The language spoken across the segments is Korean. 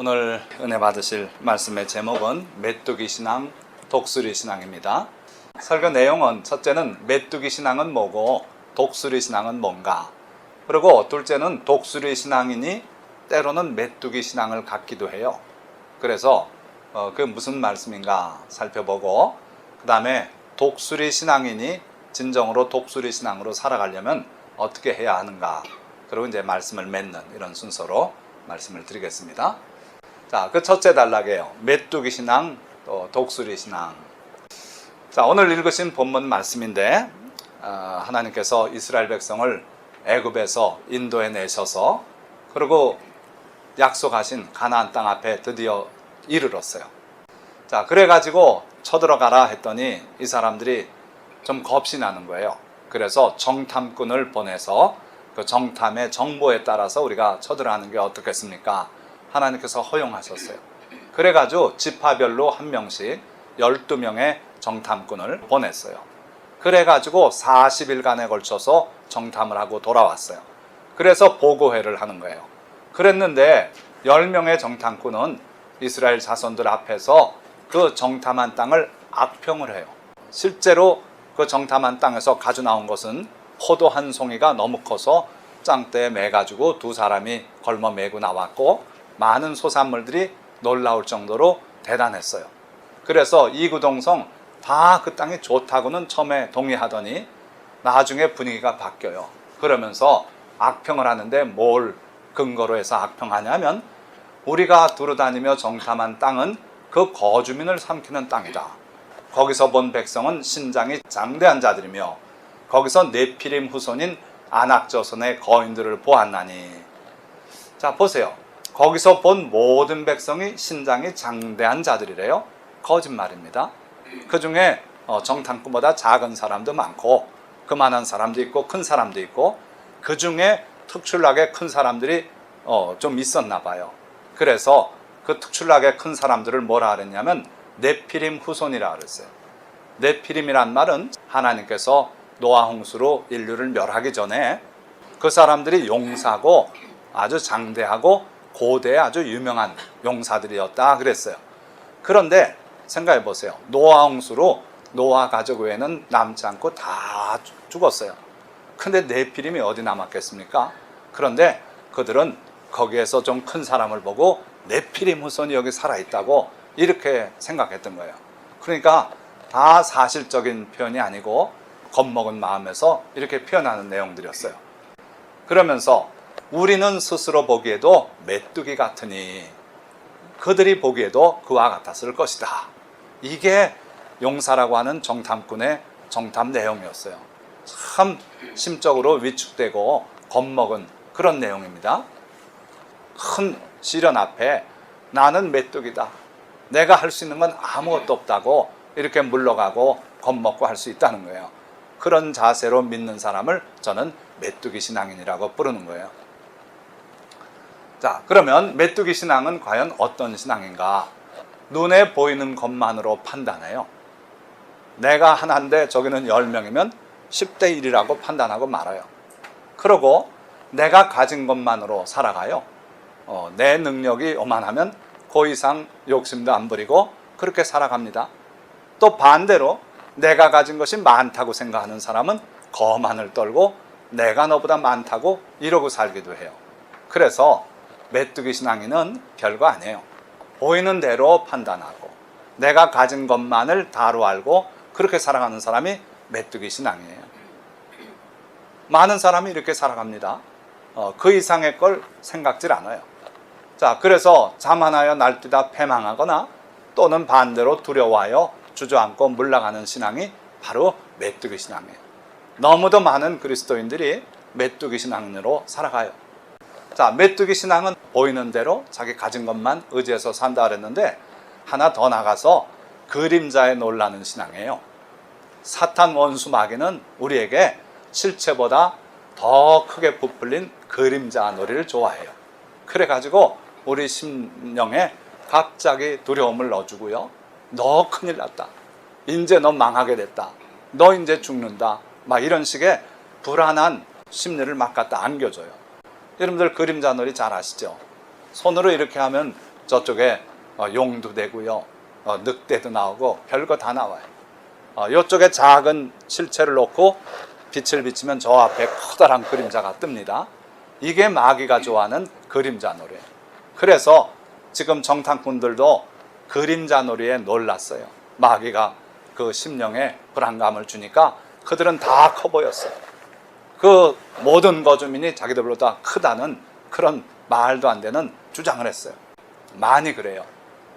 오늘 은혜 받으실 말씀의 제목은 메뚜기 신앙, 독수리 신앙입니다. 설교 내용은 첫째는 메뚜기 신앙은 뭐고 독수리 신앙은 뭔가, 그리고 둘째는 독수리 신앙이니 때로는 메뚜기 신앙을 갖기도 해요. 그래서 그게 무슨 말씀인가 살펴보고, 그 다음에 독수리 신앙이니 진정으로 독수리 신앙으로 살아가려면 어떻게 해야 하는가, 그리고 이제 말씀을 맺는 이런 순서로 말씀을 드리겠습니다. 자, 그 첫째 단락이에요. 메뚜기 신앙, 또 독수리 신앙. 자, 오늘 읽으신 본문 말씀인데, 하나님께서 이스라엘 백성을 애굽에서 인도해 내셔서 그리고 약속하신 가나안 땅 앞에 드디어 이르렀어요. 자, 그래가지고 쳐들어가라 했더니 이 사람들이 좀 겁이 나는 거예요. 그래서 정탐꾼을 보내서 그 정탐의 정보에 따라서 우리가 쳐들어가는 게 어떻겠습니까? 하나님께서 허용하셨어요. 그래가지고 지파별로 한 명씩 12명의 정탐꾼을 보냈어요. 그래가지고 40일간에 걸쳐서 정탐을 하고 돌아왔어요. 그래서 보고회를 하는 거예요. 그랬는데 10명의 정탐꾼은 이스라엘 자손들 앞에서 그 정탐한 땅을 악평을 해요. 실제로 그 정탐한 땅에서 가져 나온 것은 포도 한 송이가 너무 커서 짱대에 매가지고 두 사람이 걸머 매고 나왔고, 많은 소산물들이 놀라울 정도로 대단했어요. 그래서 이구동성 다 그 땅이 좋다고는 처음에 동의하더니 나중에 분위기가 바뀌어요. 그러면서 악평을 하는데 뭘 근거로 해서 악평하냐면, 우리가 두루다니며 정탐한 땅은 그 거주민을 삼키는 땅이다. 거기서 본 백성은 신장이 장대한 자들이며 거기서 네피림 후손인 아낙조선의 거인들을 보았나니. 자, 보세요. 거기서 본 모든 백성이 신장이 장대한 자들이래요. 거짓말입니다. 그 중에 정탐꾼보다 작은 사람도 많고 그만한 사람도 있고 큰 사람도 있고, 그 중에 특출나게 큰 사람들이 좀 있었나 봐요. 그래서 그 특출나게 큰 사람들을 뭐라 그랬냐면 네피림 후손이라 그랬어요. 네피림이란 말은 하나님께서 노아 홍수로 인류를 멸하기 전에 그 사람들이 용사고 아주 장대하고 고대에 아주 유명한 용사들이었다 그랬어요. 그런데 생각해 보세요. 노아 홍수로 노아 가족 외에는 남지 않고 다 죽었어요. 근데 네피림이 어디 남았겠습니까? 그런데 그들은 거기에서 좀 큰 사람을 보고 네피림 후손이 여기 살아있다고 이렇게 생각했던 거예요. 그러니까 다 사실적인 표현이 아니고 겁먹은 마음에서 이렇게 표현하는 내용들이었어요. 그러면서 우리는 스스로 보기에도 메뚜기 같으니 그들이 보기에도 그와 같았을 것이다. 이게 용사라고 하는 정탐꾼의 정탐 내용이었어요. 참 심적으로 위축되고 겁먹은 그런 내용입니다. 큰 시련 앞에 나는 메뚜기다, 내가 할 수 있는 건 아무것도 없다고 이렇게 물러가고 겁먹고 할 수 있다는 거예요. 그런 자세로 믿는 사람을 저는 메뚜기 신앙인이라고 부르는 거예요. 자, 그러면 메뚜기 신앙은 과연 어떤 신앙인가? 눈에 보이는 것만으로 판단해요. 내가 하나인데 저기는 10명이면 10대 1이라고 판단하고 말아요. 그리고 내가 가진 것만으로 살아가요. 내 능력이 요만하면 그 이상 욕심도 안 부리고 그렇게 살아갑니다. 또 반대로 내가 가진 것이 많다고 생각하는 사람은 거만을 떨고 내가 너보다 많다고 이러고 살기도 해요. 그래서 메뚜기 신앙인은 별거 아니에요. 보이는 대로 판단하고 내가 가진 것만을 다로 알고 그렇게 살아가는 사람이 메뚜기 신앙이에요. 많은 사람이 이렇게 살아갑니다. 그 이상의 걸 생각질 않아요. 자, 그래서 자만하여 날뛰다 패망하거나 또는 반대로 두려워하여 주저앉고 물러가는 신앙이 바로 메뚜기 신앙이에요. 너무도 많은 그리스도인들이 메뚜기 신앙으로 살아가요. 자, 메뚜기 신앙은 보이는 대로 자기 가진 것만 의지해서 산다 그랬는데, 하나 더 나가서 그림자에 놀라는 신앙이에요. 사탄 원수 마귀는 우리에게 실체보다 더 크게 부풀린 그림자 놀이를 좋아해요. 그래가지고 우리 심령에 갑자기 두려움을 넣어주고요. 너 큰일 났다, 이제 너 망하게 됐다, 너 이제 죽는다, 막 이런 식의 불안한 심리를 막 갖다 안겨줘요. 여러분들 그림자 놀이 잘 아시죠? 손으로 이렇게 하면 저쪽에 용도 되고요, 늑대도 나오고 별거 다 나와요. 이쪽에 작은 실체를 놓고 빛을 비치면 저 앞에 커다란 그림자가 뜹니다. 이게 마귀가 좋아하는 그림자 놀이에요. 그래서 지금 정탐꾼들도 그림자 놀이에 놀랐어요. 마귀가 그 심령에 불안감을 주니까 그들은 다 커 보였어요. 그 모든 거주민이 자기들보다 크다는 그런 말도 안 되는 주장을 했어요. 많이 그래요.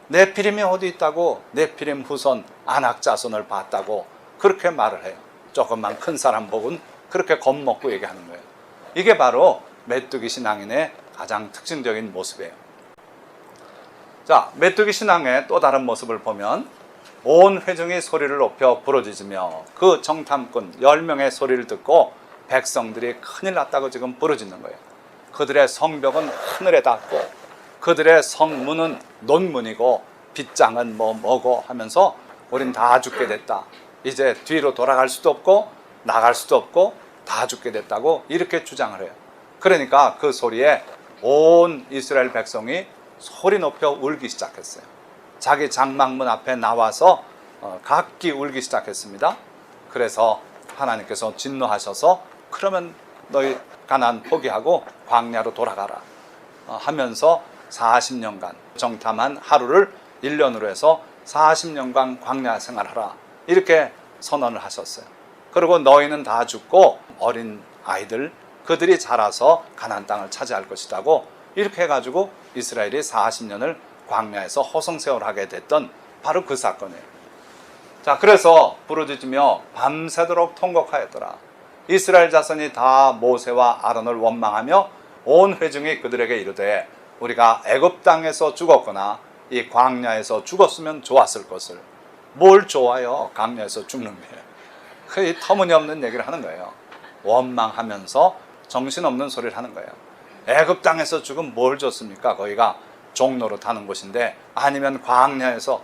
네피림이 어디 있다고, 네피림 후손 아낙자손을 봤다고 그렇게 말을 해요. 조금만 큰 사람 복은 그렇게 겁먹고 얘기하는 거예요. 이게 바로 메뚜기 신앙인의 가장 특징적인 모습이에요. 자, 메뚜기 신앙의 또 다른 모습을 보면 온 회중이 소리를 높여 부르짖으며 그 정탐꾼 10명의 소리를 듣고 백성들이 큰일 났다고 지금 부르짖는 거예요. 그들의 성벽은 하늘에 닿고 그들의 성문은 논문이고 빗장은 뭐고 하면서 우린 다 죽게 됐다. 이제 뒤로 돌아갈 수도 없고 나갈 수도 없고 다 죽게 됐다고 이렇게 주장을 해요. 그러니까 그 소리에 온 이스라엘 백성이 소리 높여 울기 시작했어요. 자기 장막문 앞에 나와서 각기 울기 시작했습니다. 그래서 하나님께서 진노하셔서 그러면 너희 가나안 포기하고 광야로 돌아가라 하면서 40년간 정탐한 하루를 1년으로 해서 40년간 광야 생활하라 이렇게 선언을 하셨어요. 그리고 너희는 다 죽고 어린 아이들 그들이 자라서 가나안 땅을 차지할 것이라고 이렇게 해가지고 이스라엘이 40년을 광야에서 허송세월을 하게 됐던 바로 그 사건이에요. 자, 그래서 부르짖으며 밤새도록 통곡하였더라. 이스라엘 자손이 다 모세와 아론을 원망하며 온 회중이 그들에게 이르되 우리가 애굽 땅에서 죽었거나 이 광야에서 죽었으면 좋았을 것을. 뭘 좋아요? 광야에서 죽는 게. 그 터무니없는 얘기를 하는 거예요. 원망하면서 정신없는 소리를 하는 거예요. 애굽 땅에서 죽으면 뭘 좋습니까? 거기가 종로로 타는 곳인데, 아니면 광야에서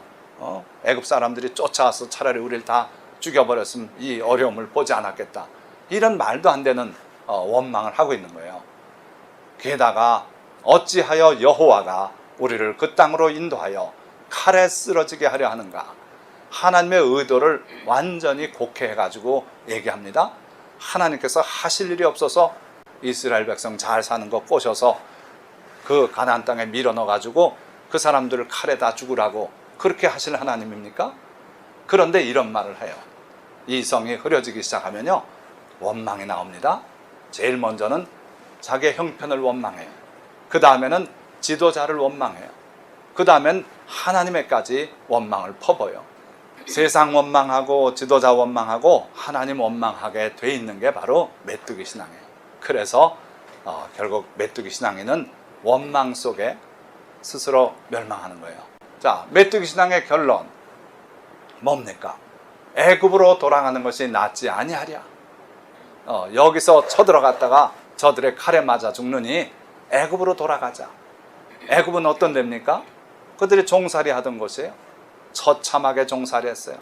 애굽 사람들이 쫓아와서 차라리 우리를 다 죽여버렸으면 이 어려움을 보지 않았겠다. 이런 말도 안 되는 원망을 하고 있는 거예요. 게다가 어찌하여 여호와가 우리를 그 땅으로 인도하여 칼에 쓰러지게 하려 하는가. 하나님의 의도를 완전히 곡해해가지고 얘기합니다. 하나님께서 하실 일이 없어서 이스라엘 백성 잘 사는 거 꼬셔서 그 가나안 땅에 밀어넣어가지고 그 사람들을 칼에 다 죽으라고 그렇게 하실 하나님입니까? 그런데 이런 말을 해요. 이 성이 흐려지기 시작하면요, 원망이 나옵니다. 제일 먼저는 자기의 형편을 원망해요. 그 다음에는 지도자를 원망해요. 그 다음엔 하나님에까지 원망을 퍼버요. 세상 원망하고 지도자 원망하고 하나님 원망하게 돼 있는 게 바로 메뚜기 신앙이에요. 그래서 결국 메뚜기 신앙인은 원망 속에 스스로 멸망하는 거예요. 자, 메뚜기 신앙의 결론 뭡니까? 애굽으로 돌아가는 것이 낫지 아니하랴. 여기서 쳐들어갔다가 저들의 칼에 맞아 죽느니 애굽으로 돌아가자. 애굽은 어떤 데입니까? 그들이 종살이 하던 곳이에요. 처참하게 종살이 했어요.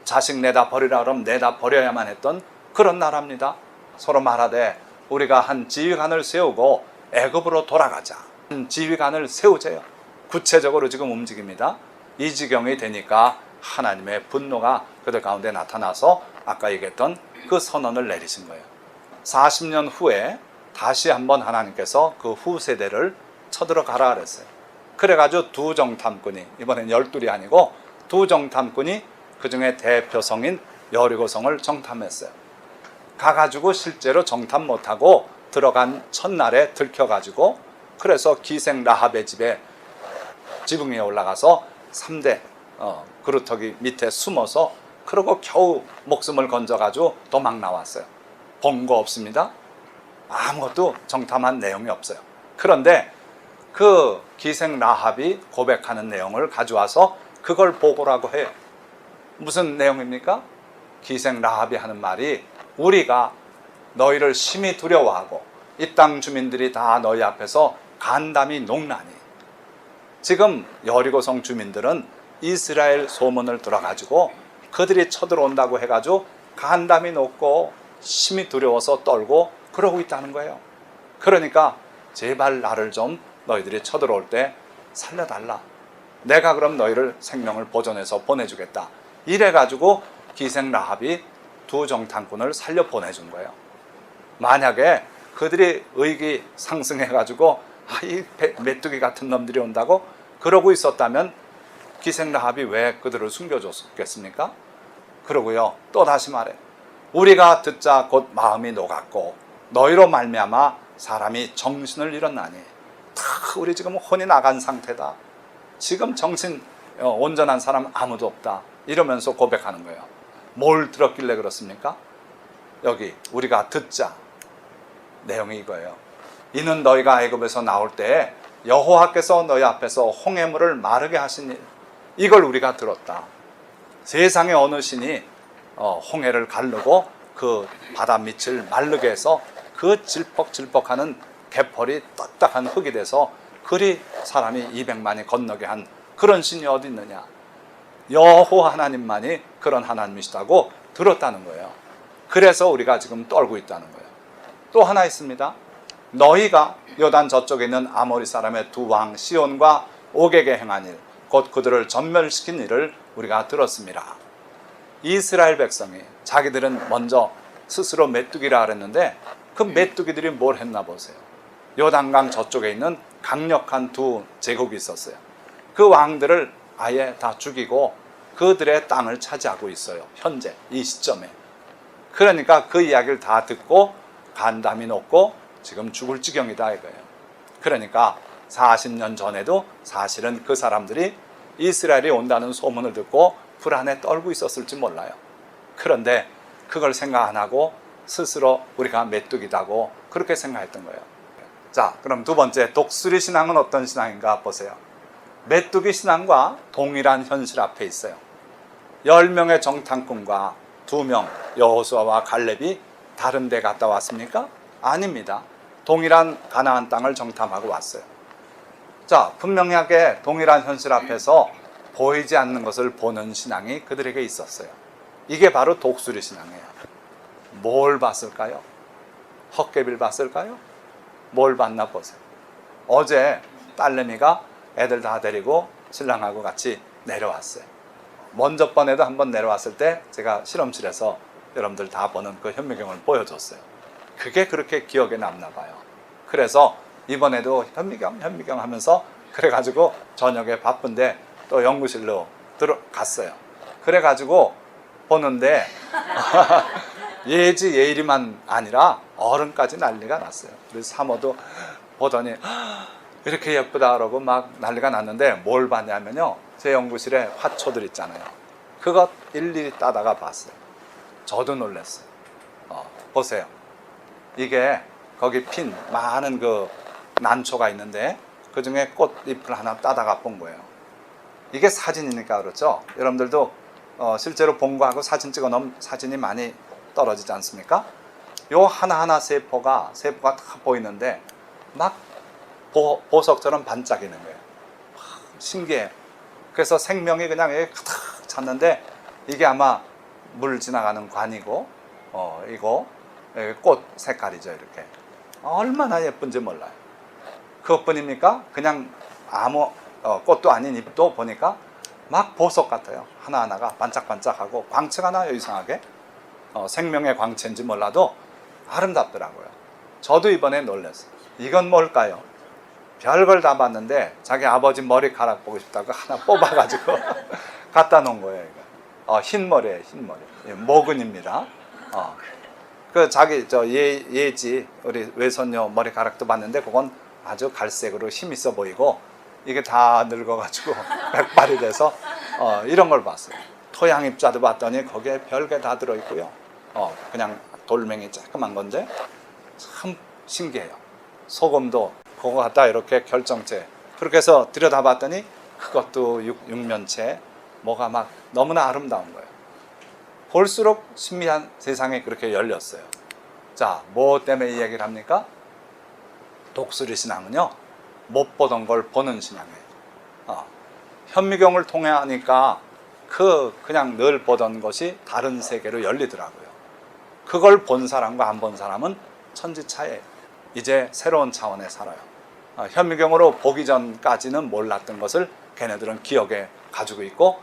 자식 내다 버리라 그러면 내다 버려야만 했던 그런 나라입니다. 서로 말하되 우리가 한 지휘관을 세우고 애굽으로 돌아가자. 한 지휘관을 세우세요. 구체적으로 지금 움직입니다. 이 지경이 되니까 하나님의 분노가 그들 가운데 나타나서 아까 얘기했던 그 선언을 내리신 거예요. 40년 후에 다시 한번 하나님께서 그 후세대를 쳐들어가라 그랬어요. 그래가지고 두 정탐꾼이, 이번엔 12이 아니고 두 정탐꾼이 그 중에 대표성인 여리고성을 정탐했어요. 가가지고 실제로 정탐 못하고 들어간 첫날에 들켜가지고, 그래서 기생 라합의 집에 지붕 위에 올라가서 3대 그루터기 밑에 숨어서 그러고 겨우 목숨을 건져가지고 도망 나왔어요. 본 거 없습니다. 아무것도 정탐한 내용이 없어요. 그런데 그 기생 라합이 고백하는 내용을 가져와서 그걸 보고라고 해요. 무슨 내용입니까? 기생 라합이 하는 말이, 우리가 너희를 심히 두려워하고 이 땅 주민들이 다 너희 앞에서 간담이 녹나니. 지금 여리고성 주민들은 이스라엘 소문을 들어가지고 그들이 쳐들어온다고 해가지고 간담이 녹고 심히 두려워서 떨고 그러고 있다는 거예요. 그러니까 제발 나를 좀 너희들이 쳐들어올 때 살려달라. 내가 그럼 너희를 생명을 보존해서 보내주겠다. 이래가지고 기생 라합이 두 정탐꾼을 살려 보내준 거예요. 만약에 그들이 의기 상승해가지고 이 메뚜기 같은 놈들이 온다고 그러고 있었다면 기생 라합이 왜 그들을 숨겨줬겠습니까? 그러고요, 또 다시 말해, 우리가 듣자 곧 마음이 녹았고 너희로 말미암아 사람이 정신을 잃었나니. 다 우리 지금 혼이 나간 상태다. 지금 정신 온전한 사람 아무도 없다. 이러면서 고백하는 거예요. 뭘 들었길래 그렇습니까? 여기 우리가 듣자. 내용이 이거예요. 이는 너희가 애굽에서 나올 때에 여호와께서 너희 앞에서 홍해물을 마르게 하신 일, 이걸 우리가 들었다. 세상에 어느 신이 홍해를 가르고 그 바다 밑을 마르게 해서 그 질퍽질퍽하는 개펄이 딱딱한 흙이 돼서 그리 사람이 200만이 건너게 한 그런 신이 어디 있느냐. 여호와 하나님만이 그런 하나님이시다고 들었다는 거예요. 그래서 우리가 지금 떨고 있다는 거예요. 또 하나 있습니다. 너희가 요단 저쪽에 있는 아모리 사람의 두 왕 시온과 옥에게 행한 일, 곧 그들을 전멸시킨 일을 우리가 들었습니다. 이스라엘 백성이 자기들은 먼저 스스로 메뚜기라 그랬는데 그 메뚜기들이 뭘 했나 보세요. 요단강 저쪽에 있는 강력한 두 제국이 있었어요. 그 왕들을 아예 다 죽이고 그들의 땅을 차지하고 있어요. 현재 이 시점에. 그러니까 그 이야기를 다 듣고 간담이 높고 지금 죽을 지경이다 이거예요. 그러니까 40년 전에도 사실은 그 사람들이 이스라엘이 온다는 소문을 듣고 불안에 떨고 있었을지 몰라요. 그런데 그걸 생각 안 하고 스스로 우리가 메뚜기다고 그렇게 생각했던 거예요. 자, 그럼 두 번째, 독수리 신앙은 어떤 신앙인가 보세요. 메뚜기 신앙과 동일한 현실 앞에 있어요. 10명의 정탐꾼과 2명 여호수아와 갈렙이 다른 데 갔다 왔습니까? 아닙니다. 동일한 가나안 땅을 정탐하고 왔어요. 자, 분명하게 동일한 현실 앞에서 보이지 않는 것을 보는 신앙이 그들에게 있었어요. 이게 바로 독수리 신앙이에요. 뭘 봤을까요? 헛개비를 봤을까요? 뭘 봤나 보세요. 어제 딸내미가 애들 다 데리고 신랑하고 같이 내려왔어요. 먼저 번에도 한번 내려왔을 때 제가 실험실에서 여러분들 다 보는 그 현미경을 보여줬어요. 그게 그렇게 기억에 남나 봐요. 그래서 이번에도 현미경 하면서 그래가지고 저녁에 바쁜데 또 연구실로 들어갔어요. 그래가지고 보는데 예지 예일이만 아니라 어른까지 난리가 났어요. 그래서 사모도 보더니 이렇게 예쁘다 그러고 막 난리가 났는데 뭘 봤냐면요, 제 연구실에 화초들 있잖아요. 그것 일일이 따다가 봤어요. 저도 놀랐어요. 보세요. 이게 거기 핀 많은 그 난초가 있는데 그 중에 꽃잎을 하나 따다가 본 거예요. 이게 사진이니까 그렇죠. 여러분들도 실제로 본 거하고 사진 찍어 놓은 사진이 많이 떨어지지 않습니까? 요 하나하나 세포가 다 보이는데 막 보석처럼 반짝이는 거예요. 신기해요. 그래서 생명이 그냥 여기 가득 찼는데 이게 아마 물 지나가는 관이고 이거 꽃 색깔이죠. 이렇게 얼마나 예쁜지 몰라요. 그것뿐입니까? 그냥 아무 꽃도 아닌 잎도 보니까 막 보석 같아요. 하나하나가 반짝반짝하고 광채가 나요. 이상하게 생명의 광채인지 몰라도 아름답더라고요. 저도 이번에 놀랐어요. 이건 뭘까요? 별걸 다 봤는데 자기 아버지 머리카락 보고 싶다고 하나 뽑아가지고 갖다 놓은 거예요. 이거. 흰머리예요. 흰머리. 모근입니다. 그 자기 예지 우리 외손녀 머리카락도 봤는데 그건 아주 갈색으로 힘 있어 보이고 이게 다 늙어가지고 백발이 돼서 이런 걸 봤어요. 토양입자도 봤더니 거기에 별게 다 들어있고요. 그냥 돌멩이 조그만 건데 참 신기해요. 소금도 그거 갖다 이렇게 결정체 그렇게 해서 들여다봤더니 그것도 육면체 뭐가 막 너무나 아름다운 거예요. 볼수록 신비한 세상이 그렇게 열렸어요. 자, 뭐 때문에 이 얘기를 합니까? 독수리 신앙은요, 못 보던 걸 보는 신앙이에요. 현미경을 통해 하니까 그냥 늘 보던 것이 다른 세계로 열리더라고요. 그걸 본 사람과 안 본 사람은 천지차이에요. 이제 새로운 차원에 살아요. 현미경으로 보기 전까지는 몰랐던 것을 걔네들은 기억에 가지고 있고,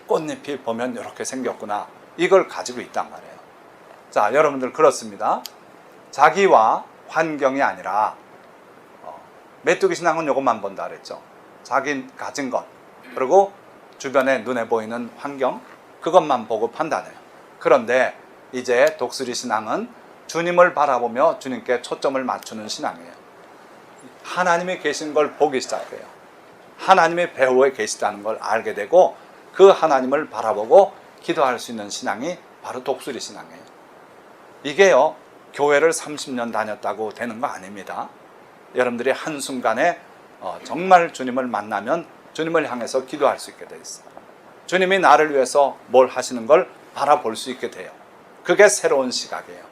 꽃잎이 보면 이렇게 생겼구나, 이걸 가지고 있단 말이에요. 자, 여러분들 그렇습니다. 자기와 환경이 아니라 메뚜기 신앙은 이것만 본다 그랬죠. 자기 가진 것, 그리고 주변에 눈에 보이는 환경, 그것만 보고 판단해요. 그런데 이제 독수리 신앙은 주님을 바라보며 주님께 초점을 맞추는 신앙이에요. 하나님이 계신 걸 보기 시작해요. 하나님이 배후에 계시다는 걸 알게 되고, 그 하나님을 바라보고 기도할 수 있는 신앙이 바로 독수리 신앙이에요. 이게요, 교회를 30년 다녔다고 되는 거 아닙니다. 여러분들이 한순간에 정말 주님을 만나면 주님을 향해서 기도할 수 있게 돼 있어요. 주님이 나를 위해서 뭘 하시는 걸 바라볼 수 있게 돼요. 그게 새로운 시각이에요.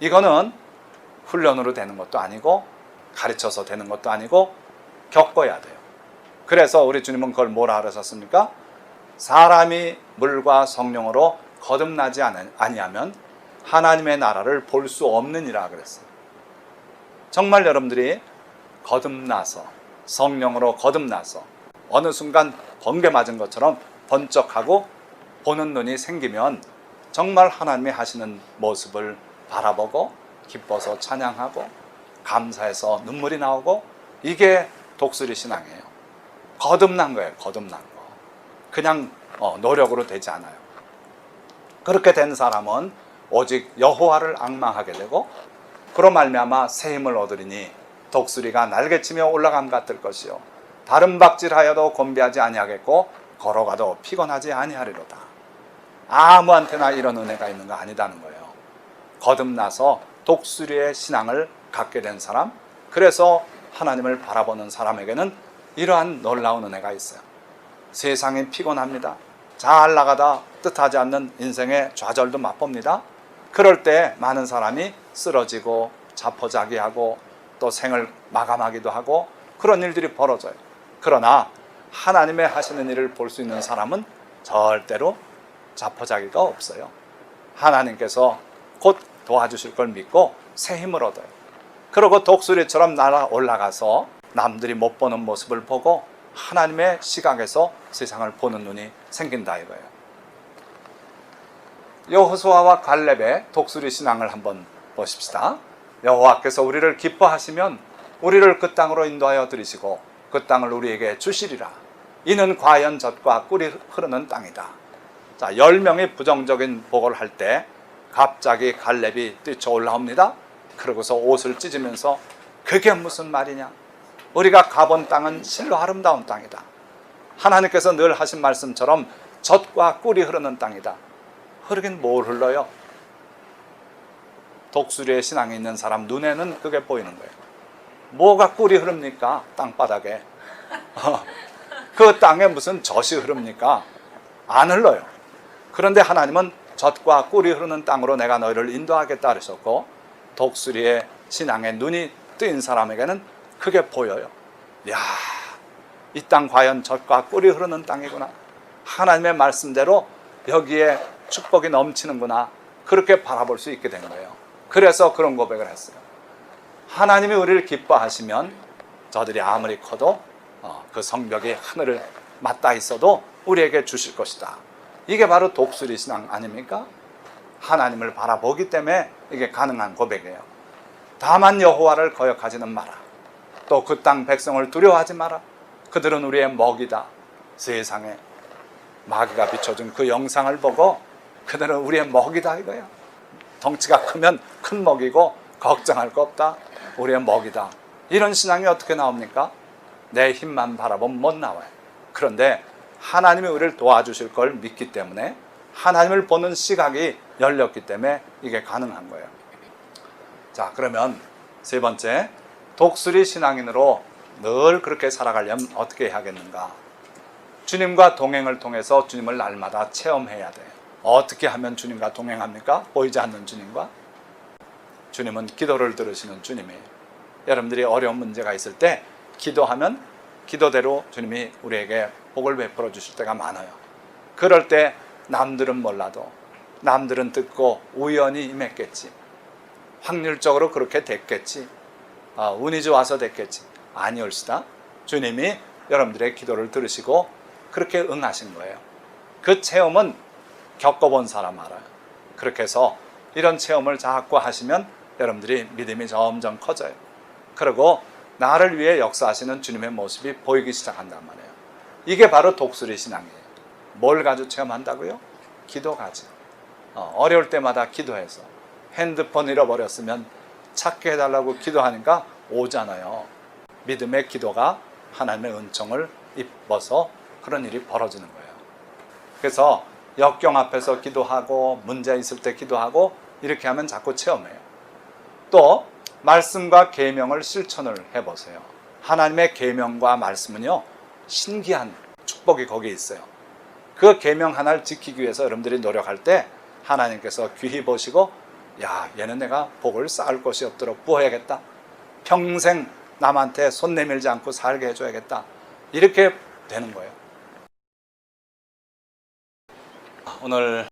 이거는 훈련으로 되는 것도 아니고 가르쳐서 되는 것도 아니고 겪어야 돼요. 그래서 우리 주님은 그걸 뭐라 그러셨습니까? 사람이 물과 성령으로 거듭나지 아니하면 하나님의 나라를 볼 수 없느니라 그랬어요. 정말 여러분들이 거듭나서, 성령으로 거듭나서 어느 순간 번개 맞은 것처럼 번쩍하고 보는 눈이 생기면 정말 하나님이 하시는 모습을 바라보고 기뻐서 찬양하고 감사해서 눈물이 나오고, 이게 독수리 신앙이에요. 거듭난 거예요. 거듭난 거. 그냥 노력으로 되지 않아요. 그렇게 된 사람은 오직 여호와를 앙망하게 되고, 그로 말미암아 새 힘을 얻으리니 독수리가 날개치며 올라감 같을 것이요 다른 박질하여도 곤비하지 아니하겠고 걸어가도 피곤하지 아니하리로다. 아무한테나 이런 은혜가 있는 거 아니다는 거예요. 거듭나서 독수리의 신앙을 갖게 된 사람, 그래서 하나님을 바라보는 사람에게는 이러한 놀라운 은혜가 있어요. 세상이 피곤합니다. 잘 나가다 뜻하지 않는 인생의 좌절도 맛봅니다. 그럴 때 많은 사람이 쓰러지고 자포자기하고 또 생을 마감하기도 하고 그런 일들이 벌어져요. 그러나 하나님의 하시는 일을 볼 수 있는 사람은 절대로 자포자기가 없어요. 하나님께서 곧 도와주실 걸 믿고 새 힘을 얻어요. 그리고 독수리처럼 날아 올라가서 남들이 못 보는 모습을 보고 하나님의 시각에서 세상을 보는 눈이 생긴다 이거예요. 여호수아와 갈렙의 독수리 신앙을 한번 보십시다. 여호와께서 우리를 기뻐하시면 우리를 그 땅으로 인도하여 들이시고 그 땅을 우리에게 주시리라. 이는 과연 젖과 꿀이 흐르는 땅이다. 자, 10명이 부정적인 보고를 할 때 갑자기 갈렙이 뛰쳐 올라옵니다. 그러고서 옷을 찢으면서 그게 무슨 말이냐? 우리가 가본 땅은 실로 아름다운 땅이다. 하나님께서 늘 하신 말씀처럼 젖과 꿀이 흐르는 땅이다. 흐르긴 뭘 흘러요? 독수리의 신앙이 있는 사람 눈에는 그게 보이는 거예요. 뭐가 꿀이 흐릅니까? 땅바닥에. 그 땅에 무슨 젖이 흐릅니까? 안 흘러요. 그런데 하나님은 젖과 꿀이 흐르는 땅으로 내가 너희를 인도하겠다 하셨고, 독수리의 신앙에 눈이 뜨인 사람에게는 그게 보여요. 이야, 이 땅 과연 젖과 꿀이 흐르는 땅이구나. 하나님의 말씀대로 여기에 축복이 넘치는구나. 그렇게 바라볼 수 있게 된 거예요. 그래서 그런 고백을 했어요. 하나님이 우리를 기뻐하시면 저들이 아무리 커도 그 성벽이 하늘을 맞닿아 있어도 우리에게 주실 것이다. 이게 바로 독수리 신앙 아닙니까? 하나님을 바라보기 때문에 이게 가능한 고백이에요. 다만 여호와를 거역하지는 마라. 또 그 땅 백성을 두려워하지 마라. 그들은 우리의 먹이다. 세상에 마귀가 비춰준 그 영상을 보고 그들은 우리의 먹이다 이거야. 덩치가 크면 큰 먹이고 걱정할 거 없다. 우리의 먹이다. 이런 신앙이 어떻게 나옵니까? 내 힘만 바라보면 못 나와요. 그런데 하나님이 우리를 도와주실 걸 믿기 때문에, 하나님을 보는 시각이 열렸기 때문에 이게 가능한 거예요. 자, 그러면 세 번째, 독수리 신앙인으로 늘 그렇게 살아가려면 어떻게 해야겠는가? 주님과 동행을 통해서 주님을 날마다 체험해야 돼요. 어떻게 하면 주님과 동행합니까? 보이지 않는 주님과? 주님은 기도를 들으시는 주님이에요. 여러분들이 어려운 문제가 있을 때 기도하면 기도대로 주님이 우리에게 복을 베풀어 주실 때가 많아요. 그럴 때 남들은 몰라도, 남들은 듣고 우연히 임했겠지, 확률적으로 그렇게 됐겠지, 운이 좋아서 됐겠지. 아니올시다. 주님이 여러분들의 기도를 들으시고 그렇게 응하신 거예요. 그 체험은 겪어본 사람 알아요. 그렇게 해서 이런 체험을 자꾸 하시면 여러분들이 믿음이 점점 커져요. 그리고 나를 위해 역사하시는 주님의 모습이 보이기 시작한단 말이에요. 이게 바로 독수리 신앙이에요. 뭘 가지고 체험한다고요? 기도 가지고. 어려울 때마다 기도해서 핸드폰 잃어버렸으면 찾게 해달라고 기도하니까 오잖아요. 믿음의 기도가 하나님의 은총을 입어서 그런 일이 벌어지는 거예요. 그래서 역경 앞에서 기도하고 문제 있을 때 기도하고 이렇게 하면 자꾸 체험해요. 또 말씀과 계명을 실천을 해보세요. 하나님의 계명과 말씀은요, 신기한 축복이 거기에 있어요. 그 계명 하나를 지키기 위해서 여러분들이 노력할 때 하나님께서 귀히 보시고, 야, 얘는 내가 복을 쌓을 곳이 없도록 부어야겠다. 평생 남한테 손 내밀지 않고 살게 해줘야겠다. 이렇게 되는 거예요. 오늘